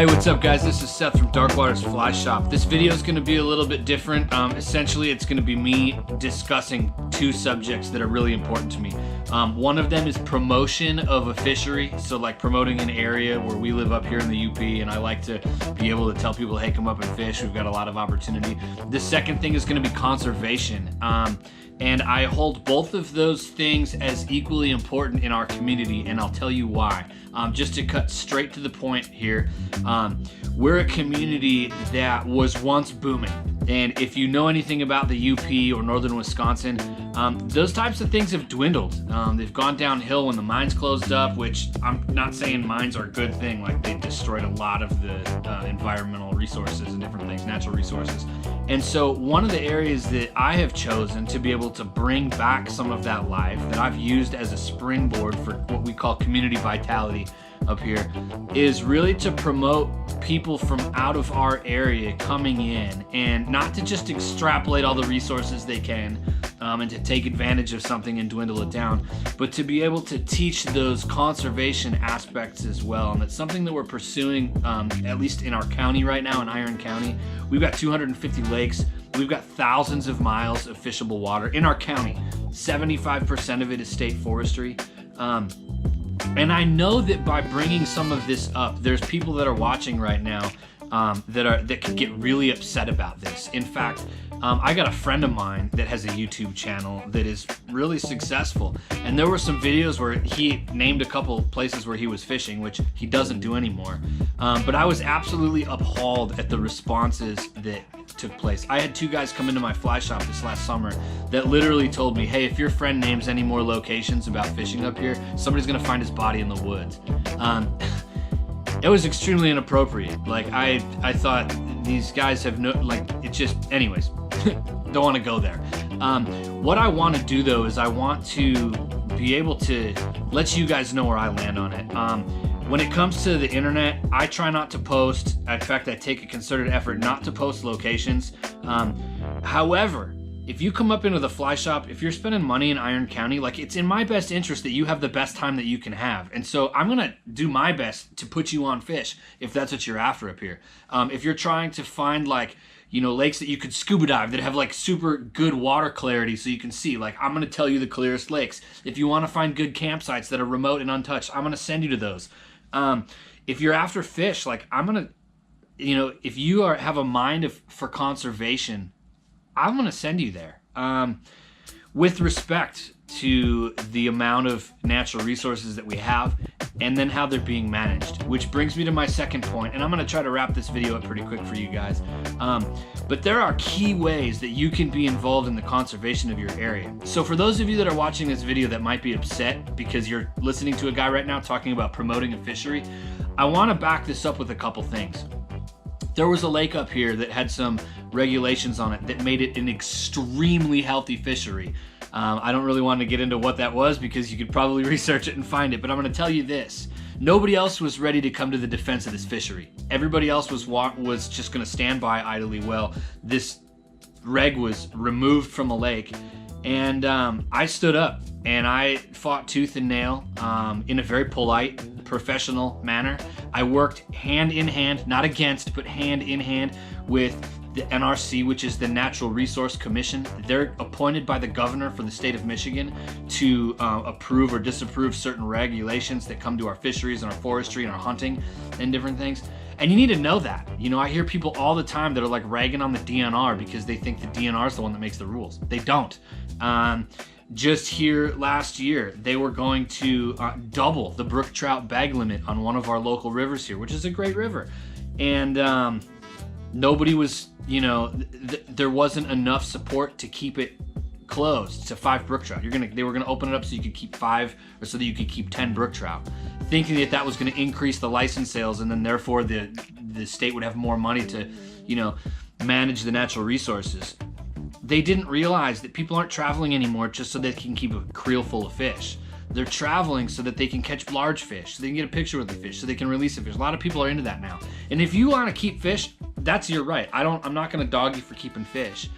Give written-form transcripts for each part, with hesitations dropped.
Hey, what's up guys? This is Seth from Dark Waters Fly Shop. This video is going to be a little bit different. Essentially, it's going to be me discussing two subjects that are really important to me. One of them is promotion of a fishery, so like promoting an area where we live up here in the UP, and I like to be able to tell people, hey, come up and fish. We've got a lot of opportunity. The second thing is going to be conservation. And I hold both of those things as equally important in our community, and I'll tell you why. Just to cut straight to the point here, we're a community that was once booming. And if you know anything about the UP or northern Wisconsin, those types of things have dwindled. They've gone downhill when the mines closed up, which I'm not saying mines are a good thing, like they destroyed a lot of the environmental resources and different things, natural resources. And so one of the areas that I have chosen to be able to bring back some of that life that I've used as a springboard for what we call community vitality up here is really to promote people from out of our area coming in, and not to just extrapolate all the resources they can and to take advantage of something and dwindle it down, but to be able to teach those conservation aspects as well. And it's something that we're pursuing, at least in our county right now, in Iron County. We've got 250 lakes. We've got thousands of miles of fishable water in our county. 75% of it is state forestry. And I know that by bringing some of this up, there's people that are watching right now that could get really upset about this. In fact, I got a friend of mine that has a YouTube channel that is really successful, and there were some videos where he named a couple places where he was fishing, which he doesn't do anymore. But I was absolutely appalled at the responses that took place. I had two guys come into my fly shop this last summer that literally told me, hey, if your friend names any more locations about fishing up here, somebody's gonna find his body in the woods. It was extremely inappropriate. Like I thought these guys have no, like, it just, anyways, don't want to go there. What I want to do though is I want to be able to let you guys know where I land on it. When it comes to the internet, I try not to post. In fact, I take a concerted effort not to post locations. However, if you come up into the fly shop, if you're spending money in Iron County, like, it's in my best interest that you have the best time that you can have. And so I'm gonna do my best to put you on fish if that's what you're after up here. If you're trying to find, like, you know, lakes that you could scuba dive that have like super good water clarity so you can see, like, I'm gonna tell you the clearest lakes. If you wanna find good campsites that are remote and untouched, I'm gonna send you to those. If you're after fish, like, I'm gonna, you know, if you have a mind for conservation, I'm gonna send you there. With respect to the amount of natural resources that we have and then how they're being managed, which brings me to my second point, and I'm gonna try to wrap this video up pretty quick for you guys. But there are key ways that you can be involved in the conservation of your area. So for those of you that are watching this video that might be upset because you're listening to a guy right now talking about promoting a fishery, I wanna back this up with a couple things. There was a lake up here that had some regulations on it that made it an extremely healthy fishery. I don't really want to get into what that was because you could probably research it and find it, but I'm going to tell you this. Nobody else was ready to come to the defense of this fishery. Everybody else was just going to stand by idly while this reg was removed from the lake. And I stood up and I fought tooth and nail in a very polite, professional manner. I worked hand in hand, not against, but hand in hand with the NRC, which is the Natural Resource Commission. They're appointed by the governor for the state of Michigan to approve or disapprove certain regulations that come to our fisheries and our forestry and our hunting and different things. And you need to know that. You know, I hear people all the time that are like ragging on the DNR because they think the DNR is the one that makes the rules. They don't. Just here last year, they were going to double the brook trout bag limit on one of our local rivers here, which is a great river. And nobody was, you know, there wasn't enough support to keep it closed to 5 brook trout. They were gonna open it up so you could keep 5, or so that you could keep 10 brook trout, thinking that that was gonna increase the license sales, and then therefore the state would have more money to, you know, manage the natural resources. They didn't realize that people aren't traveling anymore just so they can keep a creel full of fish. They're traveling so that they can catch large fish, so they can get a picture with the fish, so they can release the fish. A lot of people are into that now. And if you want to keep fish, that's your right. I'm not going to dog you for keeping fish.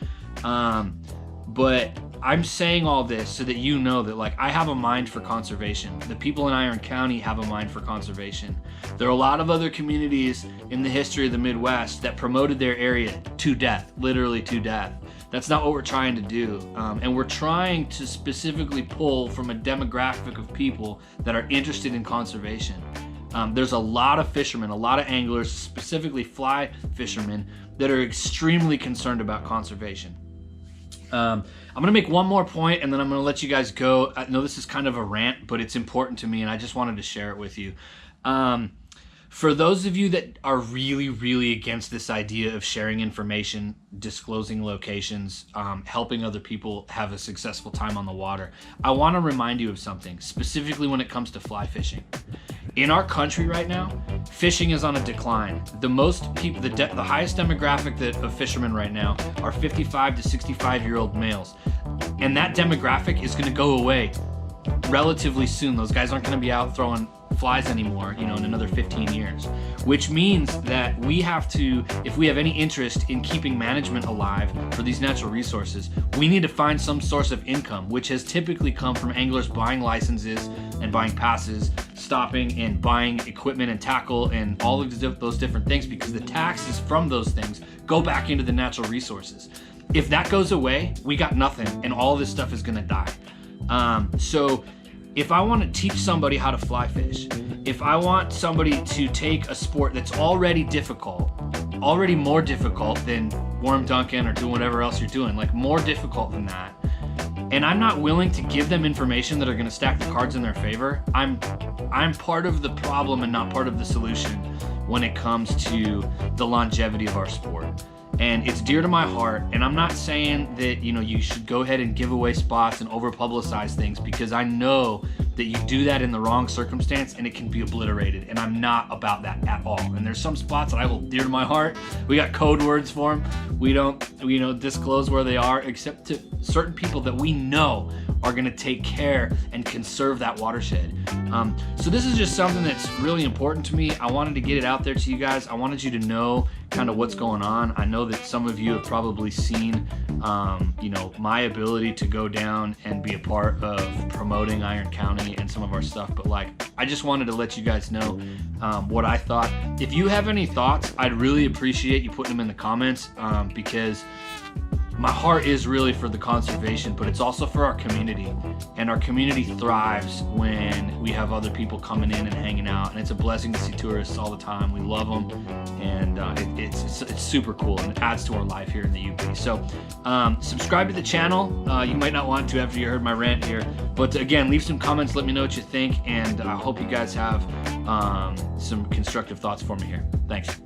But I'm saying all this so that you know that like I have a mind for conservation. The people in Iron County have a mind for conservation. There are a lot of other communities in the history of the Midwest that promoted their area to death, literally to death. That's not what we're trying to do. And we're trying to specifically pull from a demographic of people that are interested in conservation. There's a lot of fishermen, a lot of anglers, specifically fly fishermen, that are extremely concerned about conservation. I'm gonna make one more point and then I'm gonna let you guys go. I know this is kind of a rant, but it's important to me and I just wanted to share it with you. For those of you that are really, really against this idea of sharing information, disclosing locations, helping other people have a successful time on the water, I wanna remind you of something, specifically when it comes to fly fishing. In our country right now, fishing is on a decline. The most people, the highest demographic of fishermen right now are 55 to 65-year-old males. And that demographic is gonna go away relatively soon. Those guys aren't gonna be out throwing flies anymore, in another 15 years. Which means that we have to, if we have any interest in keeping management alive for these natural resources, we need to find some source of income, which has typically come from anglers buying licenses and buying passes, stopping and buying equipment and tackle and all of those different things, because the taxes from those things go back into the natural resources. If that goes away, we got nothing and all this stuff is gonna die. So if I want to teach somebody how to fly fish, if I want somebody to take a sport that's already difficult, already more difficult than worm dunking or doing whatever else you're doing, like more difficult than that, and I'm not willing to give them information that are going to stack the cards in their favor, I'm part of the problem and not part of the solution when it comes to the longevity of our sport. And it's dear to my heart, and I'm not saying that you should go ahead and give away spots and over publicize things, because I know that you do that in the wrong circumstance and it can be obliterated, and I'm not about that at all. And there's some spots that I hold dear to my heart. We got code words for them. We don't disclose where they are except to certain people that we know are going to take care and conserve that watershed. So this is just something that's really important to me. I wanted to get it out there to you guys. I wanted you to know kind of what's going on. I know that some of you have probably seen my ability to go down and be a part of promoting Iron County and some of our stuff, but I just wanted to let you guys know what I thought. If you have any thoughts, I'd really appreciate you putting them in the comments, because my heart is really for the conservation, but it's also for our community. And our community thrives when we have other people coming in and hanging out. And it's a blessing to see tourists all the time. We love them, and it's super cool, and it adds to our life here in the UP. So subscribe to the channel. You might not want to after you heard my rant here, but again, leave some comments. Let me know what you think, and I hope you guys have some constructive thoughts for me here. Thanks.